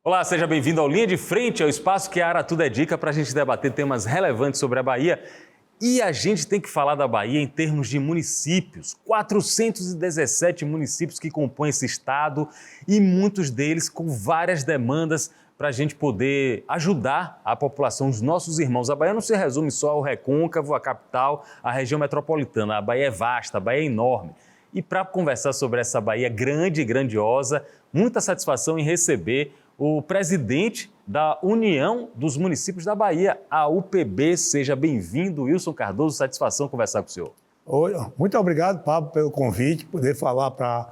Olá, seja bem-vindo ao Linha de Frente, ao espaço que a Aratu dedica para a gente debater temas relevantes sobre a Bahia. E a gente tem que falar da Bahia em termos de municípios. 417 municípios que compõem esse estado e muitos deles com várias demandas para a gente poder ajudar a população, os nossos irmãos. A Bahia não se resume só ao Recôncavo, a capital, a região metropolitana. A Bahia é vasta, a Bahia é enorme. E para conversar sobre essa Bahia grande e grandiosa, muita satisfação em receber o presidente da União dos Municípios da Bahia, a UPB. Seja bem-vindo, Wilson Cardoso. Satisfação conversar com o senhor. Oi, muito obrigado, Pablo, pelo convite, poder falar para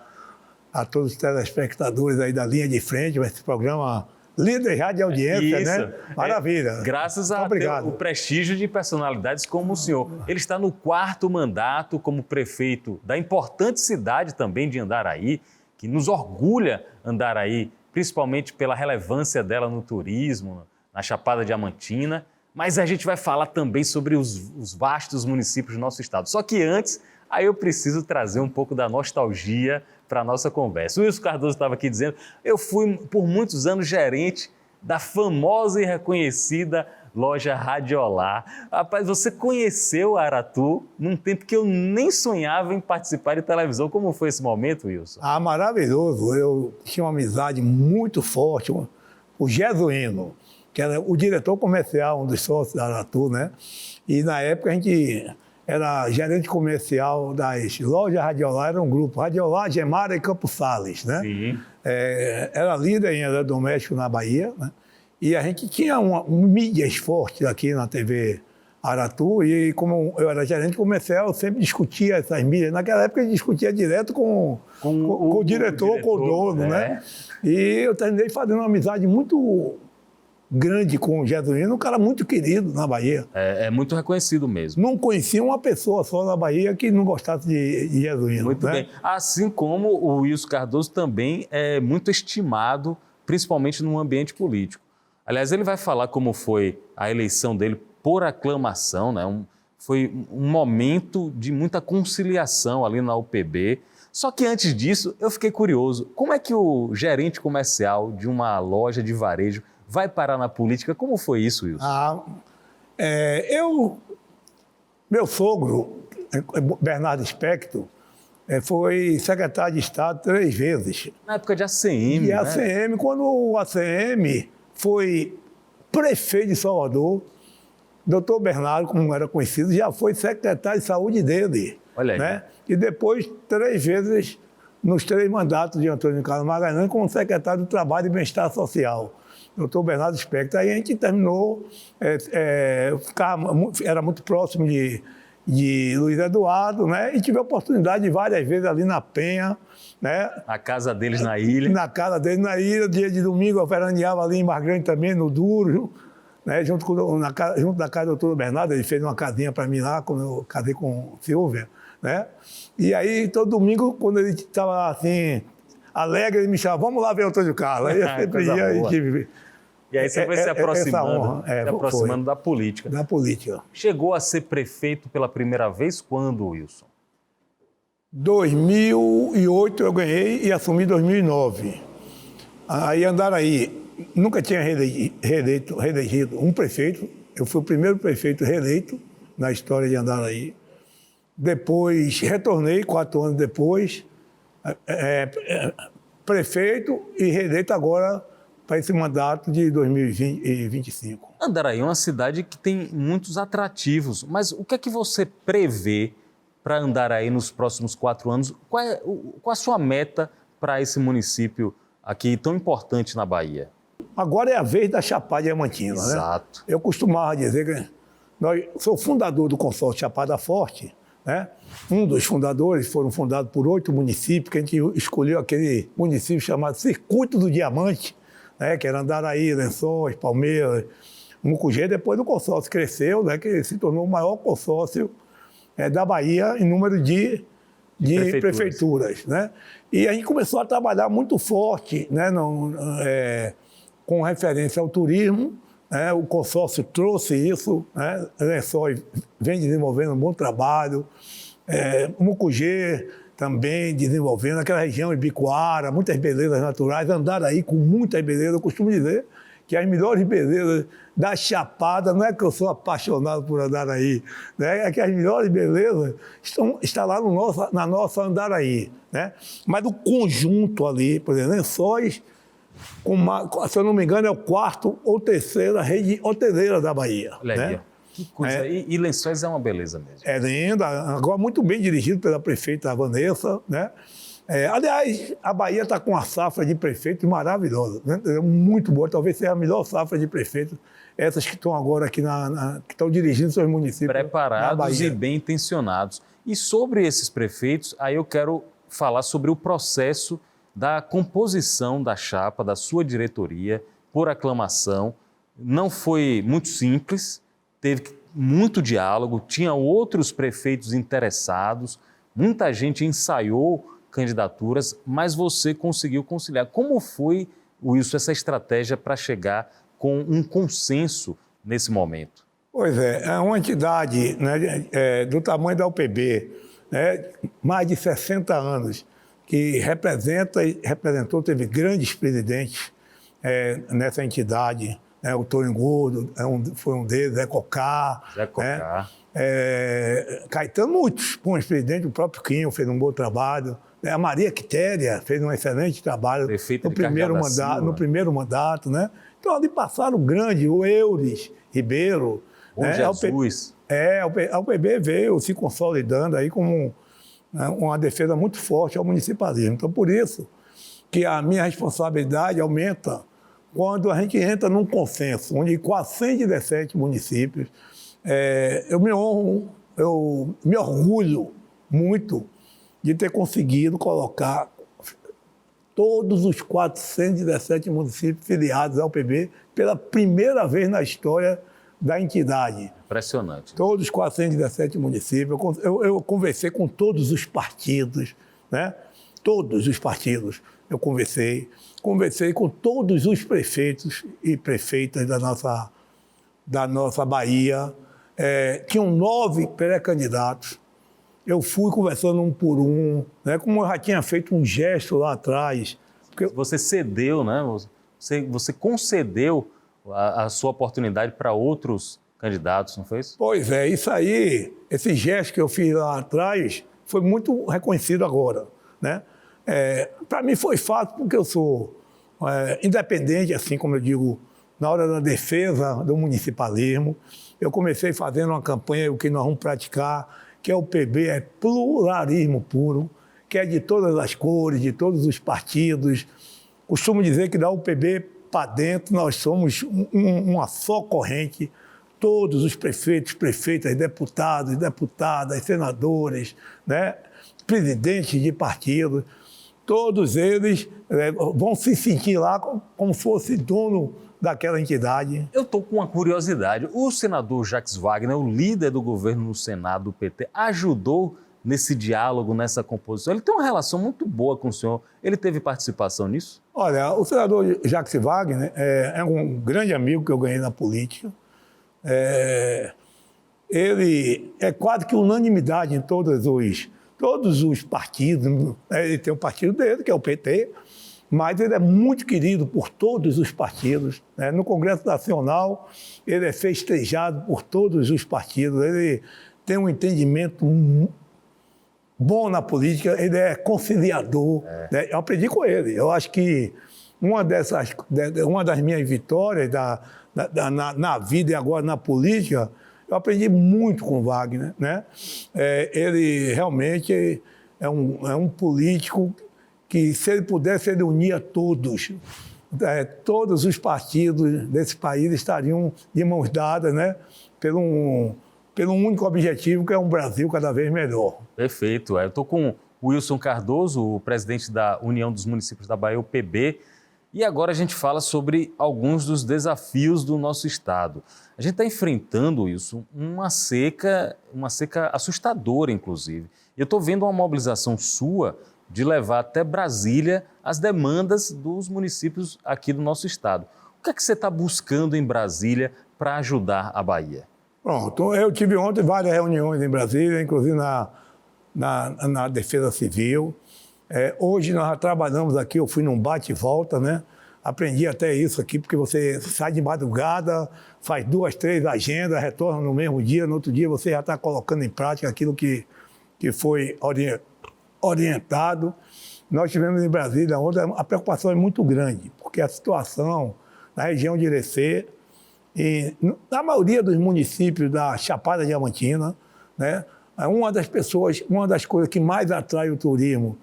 todos os telespectadores aí da Linha de Frente, esse programa líder já de audiência, né? Maravilha. Graças a o prestígio de personalidades como o senhor. Ele está no 4º mandato como prefeito da importante cidade também de Andaraí, que nos orgulha Andaraí, principalmente pela relevância dela no turismo, na Chapada Diamantina, mas a gente vai falar também sobre os vastos municípios do nosso estado. Só que antes, aí eu preciso trazer um pouco da nostalgia para a nossa conversa. O Wilson Cardoso estava aqui dizendo, eu fui por muitos anos gerente da famosa e reconhecida loja Radiolá. Rapaz, você conheceu a Aratu num tempo que eu nem sonhava em participar de televisão. Como foi esse momento, Wilson? Ah, maravilhoso. Eu tinha uma amizade muito forte com o Jesuíno, que era o diretor comercial, um dos sócios da Aratu, né? E na época a gente era gerente comercial das lojas Radiolá, era um grupo, Radiolá, Gemara e Campos Sales, né? Sim. Era líder em eletrodoméstico na Bahia, né? E a gente tinha mídias fortes aqui na TV Aratu, e como eu era gerente comercial, eu sempre discutia essas mídias. Naquela época, a gente discutia direto com o diretor, com o dono, né? E eu terminei fazendo uma amizade muito grande com o Jesuíno, um cara muito querido na Bahia. É muito reconhecido mesmo. Não conhecia uma pessoa só na Bahia que não gostasse de Jesuíno. Muito bem. Assim como o Wilson Cardoso também é muito estimado, principalmente no ambiente político. Aliás, ele vai falar como foi a eleição dele por aclamação, né? Foi um momento de muita conciliação ali na UPB. Só que antes disso, eu fiquei curioso. Como é que o gerente comercial de uma loja de varejo vai parar na política? Como foi isso, Wilson? Meu sogro, Bernardo Spector, foi secretário de Estado 3 vezes. Na época de ACM, E ACM, quando o ACM foi prefeito de Salvador, doutor Bernardo, como era conhecido, já foi secretário de saúde dele. Olha aí. Né? E depois, 3 vezes, nos 3 mandatos de Antônio Carlos Magalhães, como secretário do Trabalho e Bem-Estar Social. Doutor Bernardo Spector. Aí a gente terminou, era muito próximo de Luiz Eduardo, né? E tive a oportunidade de várias vezes ali na Penha, né? A casa deles na ilha. Na casa deles na ilha, dia de domingo eu veraneava ali em Mar Grande também, no Duro, né? Junto da casa do doutor Bernardo, ele fez uma casinha para mim lá, quando eu casei com Silvia, né? E aí, todo domingo, quando ele estava assim, alegre, ele me chamava, vamos lá ver o Antônio Carlos. Aí eu sempre ia e aí você foi se aproximando, honra, da política. Da política. Chegou a ser prefeito pela primeira vez quando, Wilson? 2008 eu ganhei e assumi em 2009. Aí Andaraí, nunca tinha reelegido um prefeito. Eu fui o primeiro prefeito reeleito na história de Andaraí. Depois retornei, 4 anos depois, prefeito e reeleito agora para esse mandato de 2025. Andaraí é uma cidade que tem muitos atrativos, mas o que é que você prevê para Andaraí nos próximos 4 anos? Qual a sua meta para esse município aqui tão importante na Bahia? Agora é a vez da Chapada Diamantina, né? Exato. Eu costumava dizer que sou fundador do consórcio Chapada Forte, né? Um dos fundadores, foram fundados por 8 municípios, que a gente escolheu aquele município chamado Circuito do Diamante, né? Que era Andaraí, Lençóis, Palmeiras, Mucugê. Depois o consórcio cresceu, né? Que se tornou o maior consórcio da Bahia em número de prefeituras, né? E a gente começou a trabalhar muito forte, né? Com referência ao turismo, né? O consórcio trouxe isso, né? Lençóis vem desenvolvendo um bom trabalho, Mucugê também desenvolvendo aquela região de Ibicoara, muitas belezas naturais. Andaraí com muitas belezas, eu costumo dizer que as melhores belezas da Chapada, não é que eu sou apaixonado por Andaraí, né? É que as melhores belezas estão lá na nossa Andaraí, né? Mas o conjunto ali, por exemplo, Lençóis, se eu não me engano, é o quarto ou terceira rede hoteleira da Bahia. Olha né? aí, ó. Que coisa. E Lençóis é uma beleza mesmo. É linda, agora muito bem dirigido pela prefeita Vanessa, né? Aliás, a Bahia está com uma safra de prefeitos maravilhosa, né? Muito boa, talvez seja a melhor safra de prefeitos, essas que estão agora aqui, que estão dirigindo seus municípios. Preparados e bem intencionados. E sobre esses prefeitos, aí eu quero falar sobre o processo da composição da chapa, da sua diretoria, por aclamação. Não foi muito simples, teve muito diálogo, tinha outros prefeitos interessados, muita gente ensaiou candidaturas, mas você conseguiu conciliar. Como foi, Wilson, essa estratégia para chegar com um consenso nesse momento? Pois é uma entidade, né, do tamanho da UPB, né, mais de 60 anos, que representou, teve grandes presidentes nessa entidade, né, o Tony Gordo foi um deles, Zé Cocá. Caetano, muitos bons presidentes, o próprio Quinho fez um bom trabalho. A Maria Quitéria fez um excelente trabalho no primeiro mandato, né? Então, ali passaram grande, o Eures Ribeiro. Bom Jesus. A UPB veio se consolidando aí como uma defesa muito forte ao municipalismo. Então, por isso que a minha responsabilidade aumenta quando a gente entra num consenso, onde quase 117 municípios, eu me orgulho muito de ter conseguido colocar todos os 417 municípios filiados ao UPB pela primeira vez na história da entidade. Impressionante. Todos os 417 municípios. Eu conversei com todos os partidos, né? Todos os partidos eu conversei com todos os prefeitos e prefeitas da nossa Bahia. Tinham 9 pré-candidatos. Eu fui conversando um por um, né? Como eu já tinha feito um gesto lá atrás. Você cedeu, né? Você concedeu a sua oportunidade para outros candidatos, não foi isso? Pois é, isso aí, esse gesto que eu fiz lá atrás foi muito reconhecido agora, né? Para mim foi fácil porque eu sou independente, assim como eu digo, na hora da defesa do municipalismo. Eu comecei fazendo uma campanha, o que nós vamos praticar, que é o PB, é pluralismo puro, que é de todas as cores, de todos os partidos. Costumo dizer que da UPB para dentro nós somos uma só corrente, todos os prefeitos, prefeitas, deputados, deputadas, senadores, né? Presidentes de partidos, todos eles vão se sentir lá como se fosse dono daquela entidade. Eu estou com uma curiosidade. O senador Jacques Wagner, o líder do governo no Senado do PT, ajudou nesse diálogo, nessa composição? Ele tem uma relação muito boa com o senhor. Ele teve participação nisso? Olha, o senador Jacques Wagner é um grande amigo que eu ganhei na política. Ele é quase que unanimidade em todos os partidos. Ele tem o partido dele, que é o PT, mas ele é muito querido por todos os partidos, né? No Congresso Nacional, ele é festejado por todos os partidos. Ele tem um entendimento bom na política, ele é conciliador. Né? Eu aprendi com ele. Eu acho que uma das minhas vitórias na vida e agora na política, eu aprendi muito com o Wagner, né? Ele realmente é um político que, se ele pudesse, ele unia todos. Todos os partidos desse país estariam de mãos dadas, né? Pelo um único objetivo, que é um Brasil cada vez melhor. Perfeito. Eu estou com o Wilson Cardoso, o presidente da União dos Municípios da Bahia, UPB, e agora a gente fala sobre alguns dos desafios do nosso estado. A gente está enfrentando, Wilson, uma seca assustadora, inclusive. Eu estou vendo uma mobilização sua de levar até Brasília as demandas dos municípios aqui do nosso estado. O que é que você está buscando em Brasília para ajudar a Bahia? Pronto, eu tive ontem várias reuniões em Brasília, inclusive na Defesa Civil. Hoje nós já trabalhamos aqui, eu fui num bate e volta, né? Aprendi até isso aqui, porque você sai de madrugada, faz 2, 3 agendas, retorna no mesmo dia, no outro dia você já está colocando em prática aquilo que foi orientado. Nós tivemos em Brasília, onde a preocupação é muito grande, porque a situação na região de Irecê, e na maioria dos municípios da Chapada Diamantina, né, uma das coisas que mais atrai o turismo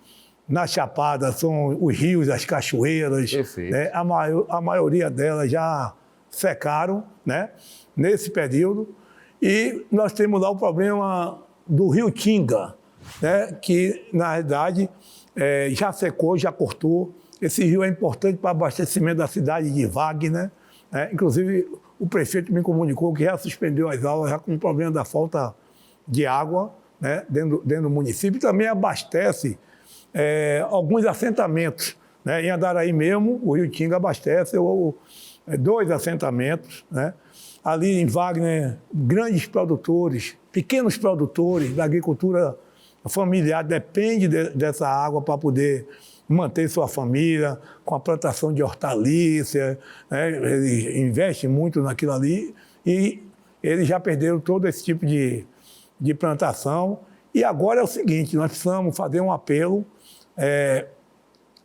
na Chapada são os rios, as cachoeiras. Né, a maioria delas já secaram, né, nesse período. E nós temos lá o problema do rio Tinga, né, que, na realidade, já secou, já cortou. Esse rio é importante para o abastecimento da cidade de Wagner. Né? Inclusive, o prefeito me comunicou que já suspendeu as aulas já com o problema da falta de água, né, dentro do município. E também abastece alguns assentamentos. Né? Em Andaraí mesmo, o rio Tinga abastece 2 assentamentos. Né? Ali em Wagner, grandes produtores, pequenos produtores da agricultura familiar dependem dessa água para poder manter sua família, com a plantação de hortaliças, né? Eles investem muito naquilo ali e eles já perderam todo esse tipo de plantação. E agora é o seguinte, nós precisamos fazer um apelo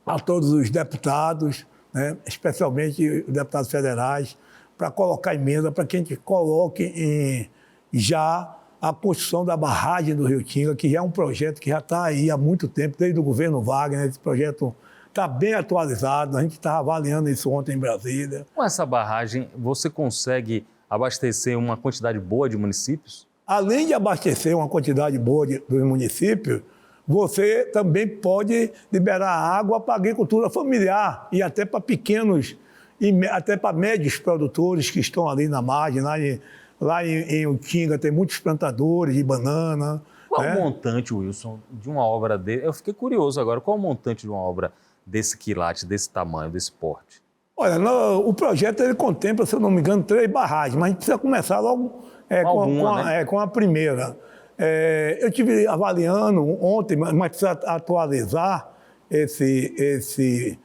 a todos os deputados, né? Especialmente os deputados federais, para colocar emenda, para que a gente coloque já a construção da barragem do Rio Tinga, que já é um projeto que já está aí há muito tempo, desde o governo Wagner. Esse projeto está bem atualizado, a gente está avaliando isso ontem em Brasília. Com essa barragem, você consegue abastecer uma quantidade boa de municípios? Além de abastecer uma quantidade boa dos municípios, você também pode liberar água para a agricultura familiar e até para pequenos, até para médios produtores que estão ali na margem, lá em Utinga tem muitos plantadores de banana. Qual o montante, Wilson, de uma obra desse? Eu fiquei curioso agora, qual o montante de uma obra desse quilate, desse tamanho, desse porte? Olha, o projeto ele contempla, se eu não me engano, 3 barragens, mas a gente precisa começar logo com a primeira. Eu estive avaliando ontem, mas precisa atualizar esse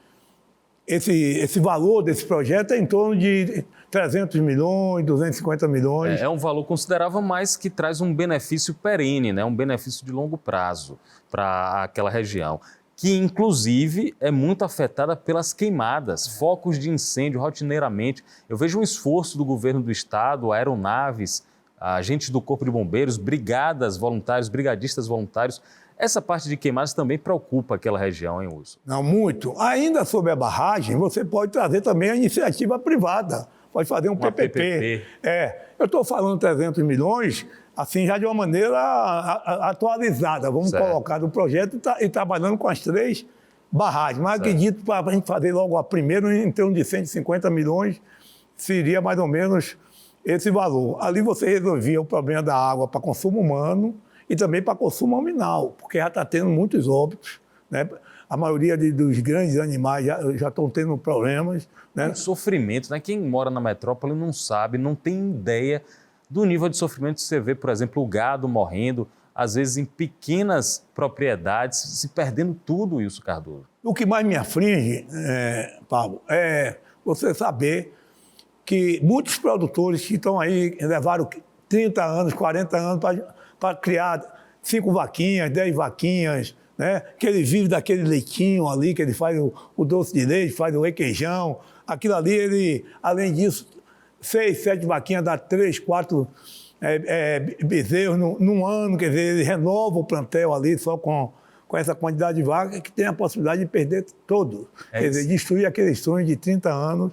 valor desse projeto, é em torno de 300 milhões, 250 milhões. É um valor considerável, mas que traz um benefício perene, né? Um benefício de longo prazo para aquela região, que inclusive é muito afetada pelas queimadas, focos de incêndio rotineiramente. Eu vejo um esforço do governo do estado, aeronaves, agentes do Corpo de Bombeiros, brigadas voluntários, brigadistas voluntários. Essa parte de queimadas também preocupa aquela região, hein, Wilson? Não, muito. Ainda sobre a barragem, você pode trazer também a iniciativa privada. Pode fazer um PPP. Eu estou falando 300 milhões, assim, já de uma maneira atualizada. Vamos colocar no projeto e trabalhando com as 3 barragens. Mas acredito para a gente fazer logo a primeira, em torno de 150 milhões, seria mais ou menos esse valor. Ali você resolvia o problema da água para consumo humano e também para consumo animal, porque já está tendo muitos óbitos, né? A maioria dos grandes animais já estão tendo problemas. Né? Um sofrimento, né? Quem mora na metrópole não sabe, não tem ideia do nível de sofrimento que você vê, por exemplo, o gado morrendo, às vezes em pequenas propriedades, se perdendo tudo, Wilson Cardoso. O que mais me aflige, Paulo, é você saber que muitos produtores que estão aí, levaram 30 anos, 40 anos para criar 5 vaquinhas, 10 vaquinhas, né? Que ele vive daquele leitinho ali, que ele faz o doce de leite, faz o requeijão. Aquilo ali, ele, além disso, 6, 7 vaquinhas dá 3, 4 bezerros num ano. Quer dizer, ele renova o plantel ali só com essa quantidade de vacas, que tem a possibilidade de perder todo. Quer dizer, destruir aqueles sonhos de 30 anos.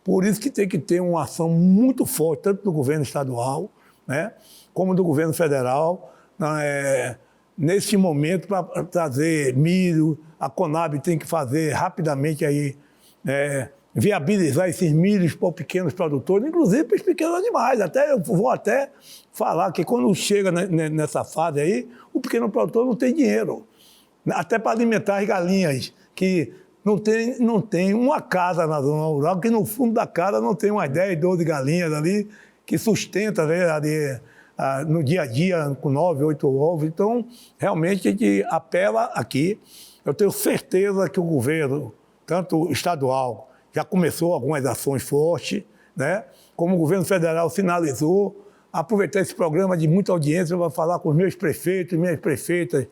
Por isso que tem que ter uma ação muito forte, tanto do governo estadual, né, como do governo federal, nesse momento, para trazer milho. A Conab tem que fazer rapidamente aí, viabilizar esses milhos para os pequenos produtores, inclusive para os pequenos animais. Eu vou até falar que quando chega nessa fase aí, o pequeno produtor não tem dinheiro, até para alimentar as galinhas, que não tem uma casa na zona rural, que no fundo da casa não tem umas 10, 12 galinhas ali, que sustenta, né, no dia a dia com 9, 8 ovos. Então, realmente, a gente apela aqui. Eu tenho certeza que o governo, tanto estadual, já começou algumas ações fortes, né? Como o governo federal sinalizou, aproveitar esse programa de muita audiência para falar com os meus prefeitos e minhas prefeitas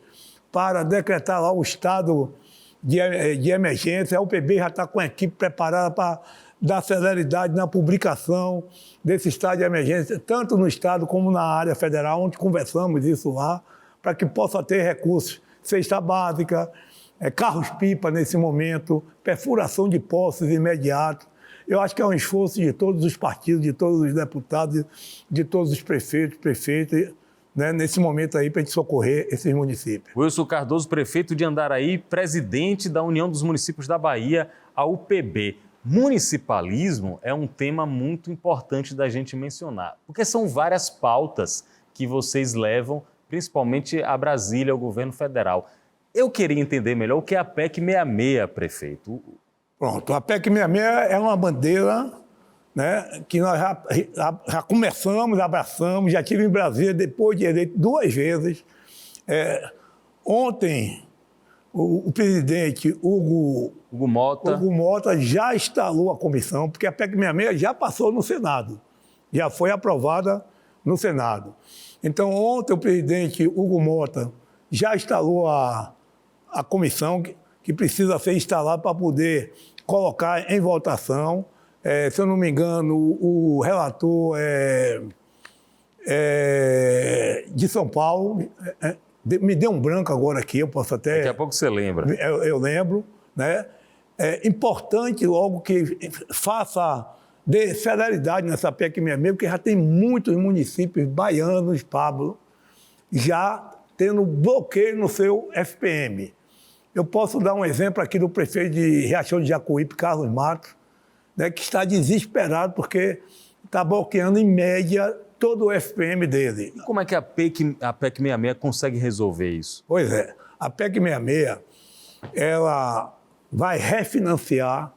para decretar lá o estado de emergência. A UPB já está com a equipe preparada para dar celeridade na publicação desse estado de emergência, tanto no estado como na área federal, onde conversamos isso lá, para que possa ter recursos, cesta básica, carros-pipa nesse momento, perfuração de poços imediatos. Eu acho que é um esforço de todos os partidos, de todos os deputados, de todos os prefeitos, né, nesse momento aí, para a gente socorrer esses municípios. Wilson Cardoso, prefeito de Andaraí, presidente da União dos Municípios da Bahia, a UPB. Municipalismo é um tema muito importante da gente mencionar, porque são várias pautas que vocês levam, principalmente a Brasília, ao governo federal. Eu queria entender melhor o que é a PEC 66, prefeito. Pronto, a PEC 66 é uma bandeira, né, que nós já começamos, abraçamos, já estive em Brasília depois de eleito 2 vezes. Ontem, o presidente Hugo Mota já instalou a comissão, porque a PEC 66 já passou no Senado, já foi aprovada no Senado. Então, ontem o presidente Hugo Mota já instalou a comissão que precisa ser instalada para poder colocar em votação. Se eu não me engano, o relator de São Paulo, me deu um branco agora aqui, eu posso até... Daqui a pouco você lembra. Eu lembro, né? É importante logo que dê celeridade nessa PEC 66, porque já tem muitos municípios baianos, Pablo, já tendo bloqueio no seu FPM. Eu posso dar um exemplo aqui do prefeito de Riachão de Jacuípe, Carlos Matos, né, que está desesperado porque está bloqueando, em média, todo o FPM dele. E como é que a PEC 66 consegue resolver isso? Pois é, a PEC 66, ela vai refinanciar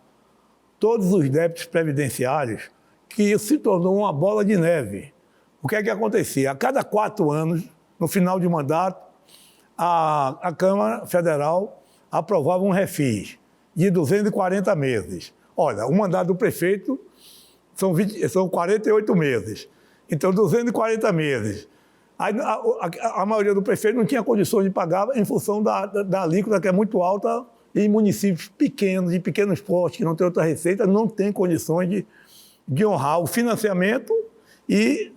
todos os débitos previdenciários, que se tornou uma bola de neve. O que é que acontecia? A cada 4 anos, no final de mandato, a Câmara Federal aprovava um refis de 240 meses. Olha, o mandato do prefeito são 48 meses. Então, 240 meses. Aí, a maioria do prefeito não tinha condições de pagar em função da alíquota, que é muito alta, em municípios pequenos, de pequenos portes, que não tem outra receita, não tem condições de honrar o financiamento e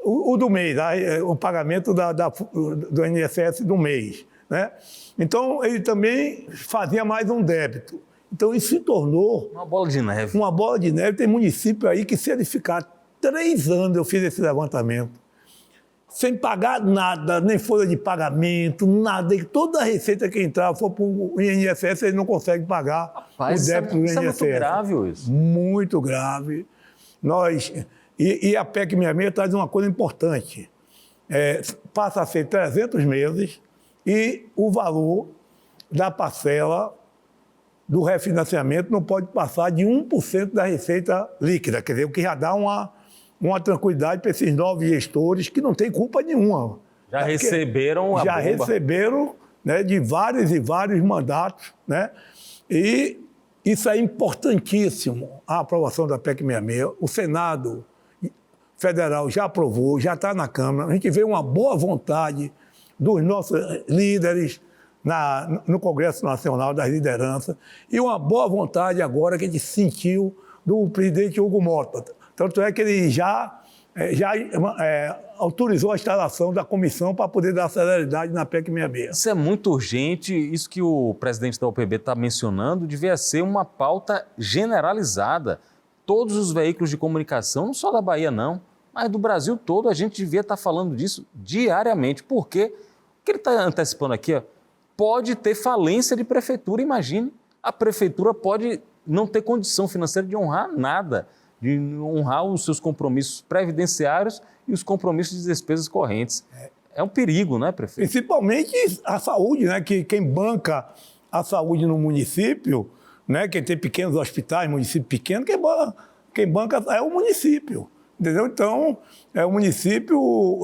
o do mês, o pagamento do INSS do mês, né? Então, ele também fazia mais um débito. Então, isso se tornou... uma bola de neve. Uma bola de neve. Tem município aí que, se ele ficar 3 anos, eu fiz esse levantamento, sem pagar nada, nem folha de pagamento, nada. E toda a receita que entrar for para o INSS, ele não consegue pagar. Rapaz, o débito do INSS. Isso é muito grave, isso. Muito grave. E a PEC 66 traz uma coisa importante. Passa a ser 300 meses e o valor da parcela do refinanciamento não pode passar de 1% da receita líquida. Quer dizer, o que já dá uma tranquilidade para esses novos gestores que não têm culpa nenhuma. Já receberam a bomba. Já receberam, né, de vários e vários mandatos, né? E isso é importantíssimo, a aprovação da PEC 66. O Senado Federal já aprovou, já está na Câmara. A gente vê uma boa vontade dos nossos líderes no Congresso Nacional, das lideranças, e uma boa vontade agora que a gente sentiu do presidente Hugo Mota. Tanto é que ele já autorizou a instalação da comissão para poder dar celeridade na PEC 66. Isso é muito urgente, isso que o presidente da UPB está mencionando devia ser uma pauta generalizada. Todos os veículos de comunicação, não só da Bahia não, mas do Brasil todo, a gente devia estar falando disso diariamente. Por quê? O que ele está antecipando aqui, ó, pode ter falência de prefeitura, imagine. A prefeitura pode não ter condição financeira de honrar nada, de honrar os seus compromissos previdenciários e os compromissos de despesas correntes. É um perigo, não é, prefeito? Principalmente a saúde, né? Que quem banca a saúde no município, né? Quem tem pequenos hospitais, município pequeno, quem banca é o município. Entendeu? Então, o município,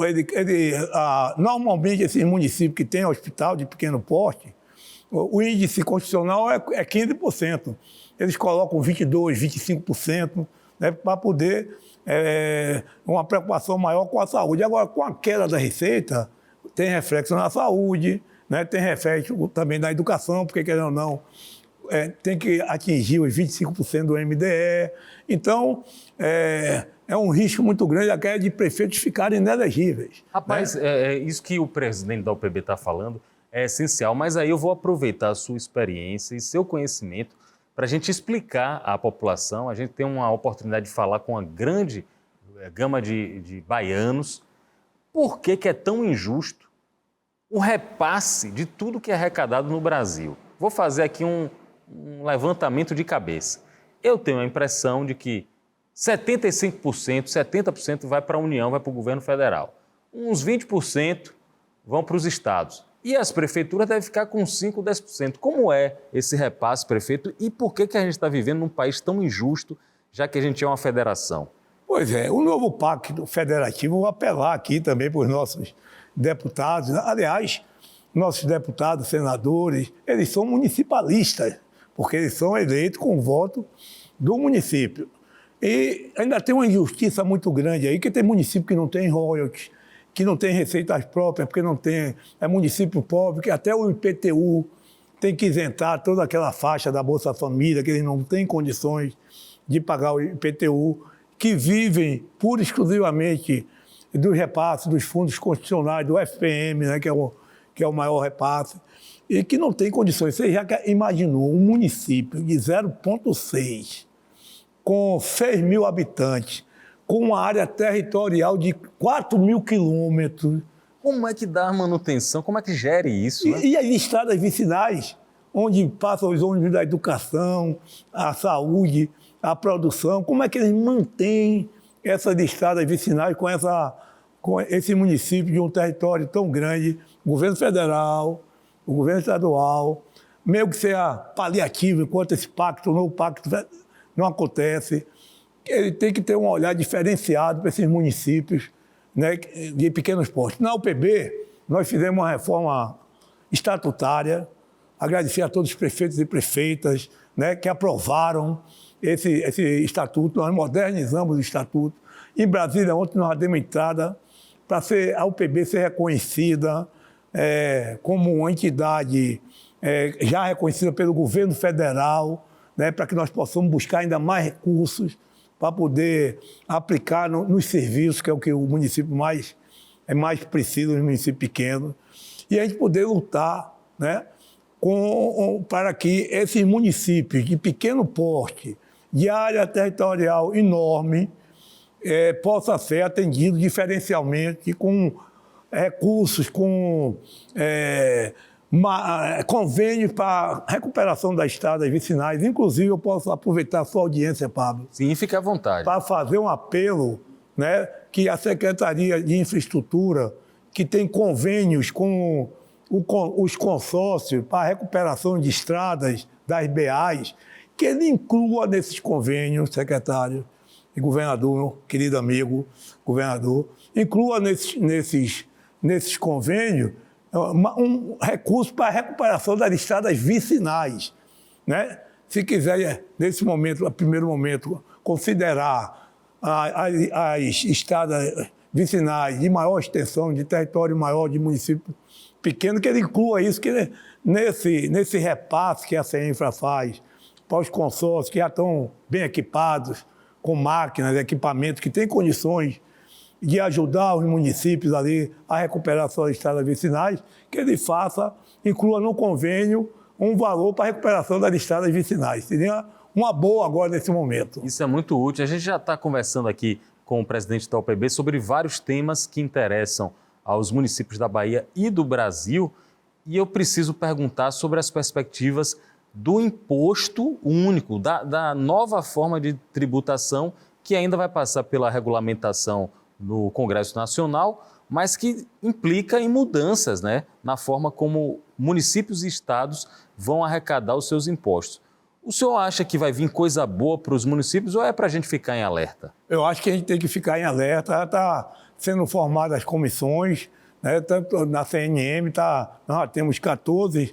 normalmente esses municípios que têm hospital de pequeno porte, o índice constitucional é 15%. Eles colocam 22%, 25%, né, para poder uma preocupação maior com a saúde. Agora, com a queda da receita, tem reflexo na saúde, né, tem reflexo também na educação, porque, querendo ou não, tem que atingir os 25% do MDE. Então, é um risco muito grande a queda de prefeitos ficarem inelegíveis. Rapaz, né? Isso que o presidente da UPB está falando é essencial, mas aí eu vou aproveitar a sua experiência e seu conhecimento para a gente explicar à população. A gente tem uma oportunidade de falar com uma grande gama de baianos. Por que é tão injusto o repasse de tudo que é arrecadado no Brasil? Vou fazer aqui um levantamento de cabeça. Eu tenho a impressão de que 75%, 70% vai para a União, vai para o governo federal. Uns 20% vão para os estados. E as prefeituras devem ficar com 5%, 10%. Como é esse repasse, prefeito? E por que a gente está vivendo num país tão injusto, já que a gente é uma federação? Pois é, o novo pacto federativo, vou apelar aqui também para os nossos deputados. Aliás, nossos deputados, senadores, eles são municipalistas, porque eles são eleitos com o voto do município. E ainda tem uma injustiça muito grande aí, que tem município que não tem royalties, que não tem receitas próprias, porque não tem, é município pobre, que até o IPTU tem que isentar toda aquela faixa da Bolsa Família, que eles não têm condições de pagar o IPTU, que vivem pura e exclusivamente dos repasses dos fundos constitucionais, do FPM, né, que é o maior repasse, e que não tem condições. Você já imaginou um município de 0,6, com 6 mil habitantes, com uma área territorial de 4 mil quilômetros. Como é que dá a manutenção? Como é que gere isso? Né? E as estradas vicinais, onde passam os ônibus da educação, a saúde, a produção, como é que eles mantêm essas estradas vicinais com esse município de um território tão grande, o governo federal, o governo estadual, meio que seja paliativo enquanto esse pacto, o novo pacto não acontece. Ele tem que ter um olhar diferenciado para esses municípios, né, de pequenos portes. Na UPB, nós fizemos uma reforma estatutária, agradecer a todos os prefeitos e prefeitas, né, que aprovaram esse estatuto. Nós modernizamos o estatuto. Em Brasília, ontem nós demos entrada para a UPB ser reconhecida como uma entidade já reconhecida pelo governo federal, né, para que nós possamos buscar ainda mais recursos para poder aplicar nos serviços, que é o que o município mais precisa, os municípios pequenos, e a gente poder lutar, né, para que esses municípios de pequeno porte, de área territorial enorme, possam ser atendidos diferencialmente com recursos, com convênios para recuperação das estradas vicinais. Inclusive, eu posso aproveitar a sua audiência, Pablo. Sim, fique à vontade. Para fazer um apelo, né, que a Secretaria de Infraestrutura, que tem convênios com os consórcios para a recuperação de estradas das BAs, que ele inclua nesses convênios, secretário e governador, querido amigo governador, inclua nesses convênios um recurso para a recuperação das estradas vicinais, né? Se quiser, nesse momento, no primeiro momento, considerar as estradas vicinais de maior extensão, de território maior, de município pequeno, que ele inclua isso, que nesse repasse que a CEINFRA faz para os consórcios que já estão bem equipados, com máquinas, equipamentos, que têm condições de ajudar os municípios ali a recuperar suas estradas vicinais, que ele inclua no convênio um valor para a recuperação das estradas vicinais. Seria uma boa agora nesse momento. Isso é muito útil. A gente já está conversando aqui com o presidente da UPB sobre vários temas que interessam aos municípios da Bahia e do Brasil, e eu preciso perguntar sobre as perspectivas do imposto único, da nova forma de tributação que ainda vai passar pela regulamentação no Congresso Nacional, mas que implica em mudanças, né, na forma como municípios e estados vão arrecadar os seus impostos. O senhor acha que vai vir coisa boa para os municípios ou é para a gente ficar em alerta? Eu acho que a gente tem que ficar em alerta. Está sendo formadas as comissões, né? Tanto na CNM, nós já temos 14,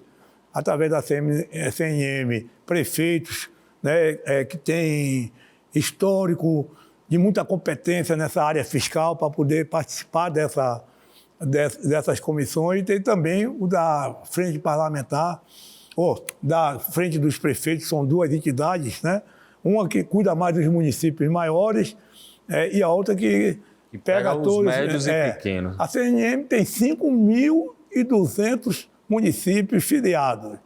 através da CNM, prefeitos, né? Que têm histórico de muita competência nessa área fiscal para poder participar dessas comissões. E tem também o da Frente Parlamentar, da Frente dos Prefeitos, são duas entidades, né? Uma que cuida mais dos municípios maiores e a outra que pega todos os médios e pequenos. A CNM tem 5.200 municípios filiados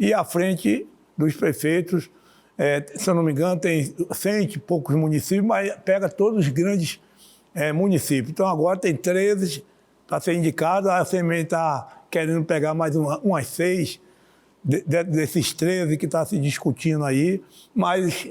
e a Frente dos Prefeitos, se eu não me engano, tem 100 e poucos municípios, mas pega todos os grandes municípios. Então agora tem 13 para ser indicado, a CNM está querendo pegar mais umas 6 desses 13 que está se discutindo aí, mas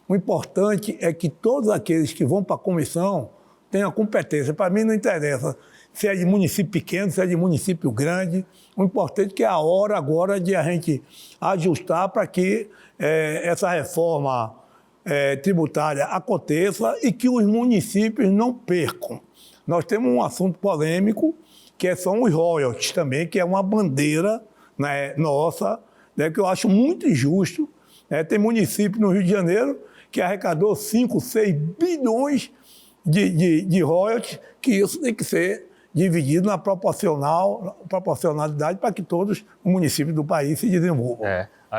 o importante é que todos aqueles que vão para a comissão tenham competência. Para mim não interessa se é de município pequeno, se é de município grande, o importante é que é a hora agora de a gente ajustar para que essa reforma tributária aconteça e que os municípios não percam. Nós temos um assunto polêmico, que são os royalties também, que é uma bandeira, né, nossa, né, que eu acho muito injusto. Tem município no Rio de Janeiro que arrecadou 5, 6 bilhões de royalties, que isso tem que ser dividido na proporcionalidade para que todos os municípios do país se desenvolvam.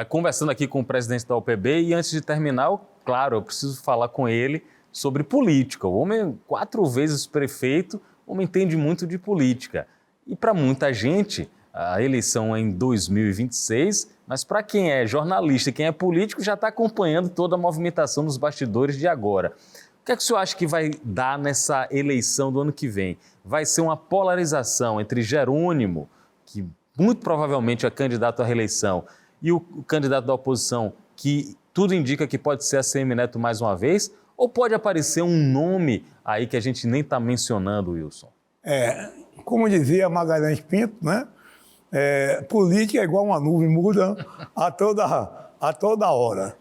Conversando aqui com o presidente da UPB, e antes de terminar, claro, eu preciso falar com ele sobre política. O homem, 4 vezes prefeito, o homem entende muito de política. E para muita gente, a eleição é em 2026, mas para quem é jornalista e quem é político já está acompanhando toda a movimentação nos bastidores de agora. O que é que o senhor acha que vai dar nessa eleição do ano que vem? Vai ser uma polarização entre Jerônimo, que muito provavelmente é candidato à reeleição, e o candidato da oposição, que tudo indica que pode ser a ACM Neto mais uma vez? Ou pode aparecer um nome aí que a gente nem está mencionando, Wilson? Como dizia Magalhães Pinto, né? Política é igual uma nuvem, muda a toda hora.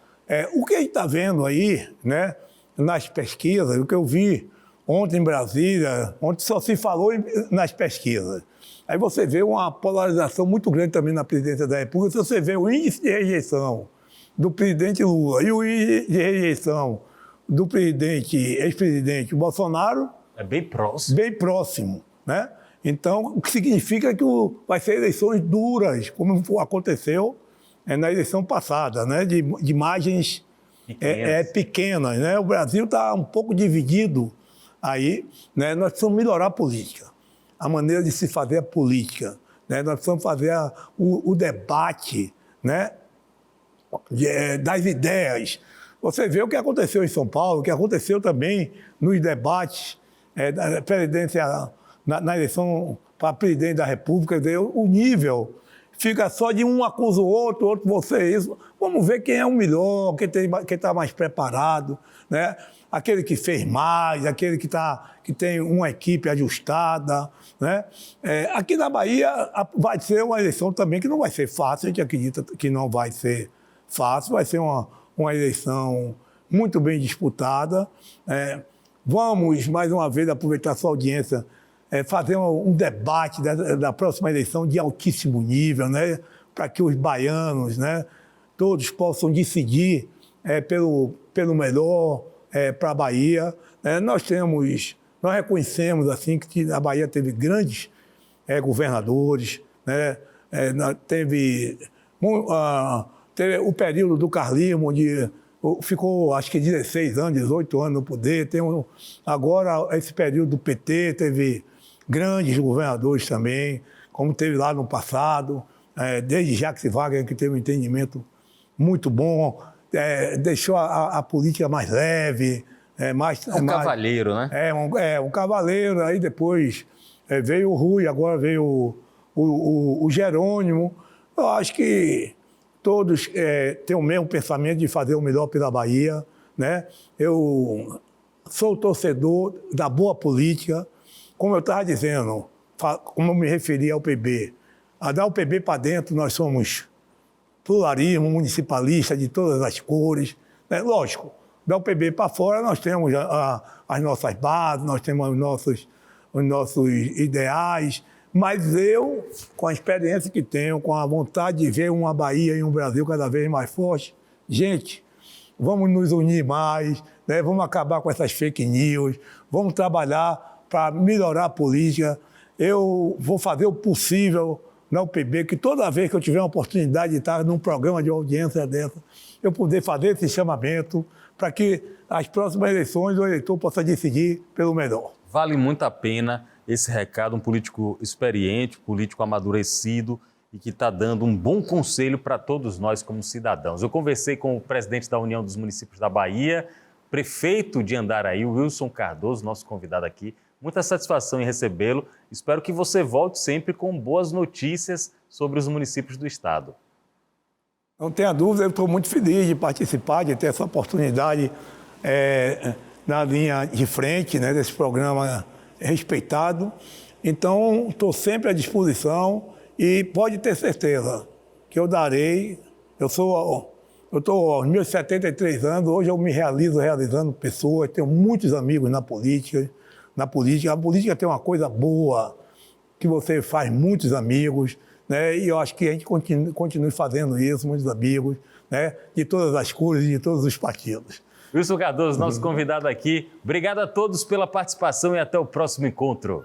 O que a gente está vendo aí, né, nas pesquisas, o que eu vi ontem em Brasília, ontem só se falou nas pesquisas. Aí você vê uma polarização muito grande também na presidência da República. Você vê o índice de rejeição do presidente Lula e o índice de rejeição do ex-presidente Bolsonaro. É bem próximo. Bem próximo, né? Então, o que significa que vai ser eleições duras, como aconteceu na eleição passada, né? De margens pequenas, né? O Brasil está um pouco dividido aí, né? Nós precisamos melhorar a política, a maneira de se fazer a política, né? Nós precisamos fazer o debate, né? Das ideias. Você vê o que aconteceu em São Paulo, o que aconteceu também nos debates da presidência, na eleição para presidente da República. O nível fica só de um acusa o outro você isso. Vamos ver quem é o melhor, quem está mais preparado, né? Aquele que fez mais, aquele que tem uma equipe ajustada, né? Aqui na Bahia vai ser uma eleição também que não vai ser fácil, a gente acredita que não vai ser fácil, vai ser uma eleição muito bem disputada. Vamos, mais uma vez, aproveitar a sua audiência, fazer um debate da próxima eleição de altíssimo nível, né? Para que os baianos, né, todos possam decidir pelo melhor para a Bahia. Nós reconhecemos assim, que a Bahia teve grandes governadores, né? Teve o período do carlismo, onde ficou, acho que 16 anos, 18 anos no poder. Agora, esse período do PT, teve grandes governadores também, como teve lá no passado, desde Jacques Wagner, que teve um entendimento muito bom, deixou a política mais leve. Cavaleiro, né? Um cavaleiro. Aí depois veio o Rui, agora veio o Jerônimo. Eu acho que todos têm o mesmo pensamento de fazer o melhor pela Bahia, né? Eu sou torcedor da boa política. Como eu estava dizendo, como eu me referi ao PB, a dar o PB para dentro, nós somos pluralismo municipalista de todas as cores. Né? Lógico, da UPB para fora nós temos as nossas bases, nós temos os nossos ideais, mas eu, com a experiência que tenho, com a vontade de ver uma Bahia e um Brasil cada vez mais forte, gente, vamos nos unir mais, né? Vamos acabar com essas fake news, vamos trabalhar para melhorar a política. Eu vou fazer o possível na UPB, que toda vez que eu tiver uma oportunidade de estar num programa de audiência dessa, eu poder fazer esse chamamento para que as próximas eleições o eleitor possa decidir pelo melhor. Vale muito a pena esse recado, um político experiente, político amadurecido e que está dando um bom conselho para todos nós como cidadãos. Eu conversei com o presidente da União dos Municípios da Bahia, prefeito de Andaraí, Wilson Cardoso, nosso convidado aqui. Muita satisfação em recebê-lo. Espero que você volte sempre com boas notícias sobre os municípios do estado. Não tenha dúvida, eu estou muito feliz de participar, de ter essa oportunidade na linha de frente, né, desse programa respeitado. Então, estou sempre à disposição e pode ter certeza que eu darei. Eu estou aos meus 73 anos, hoje eu me realizando pessoas, tenho muitos amigos na política. A política tem uma coisa boa, que você faz muitos amigos, né? E eu acho que a gente continue fazendo isso, muitos amigos, né? De todas as cores e de todos os partidos. Wilson Cardoso, nosso convidado aqui. Obrigado a todos pela participação e até o próximo encontro.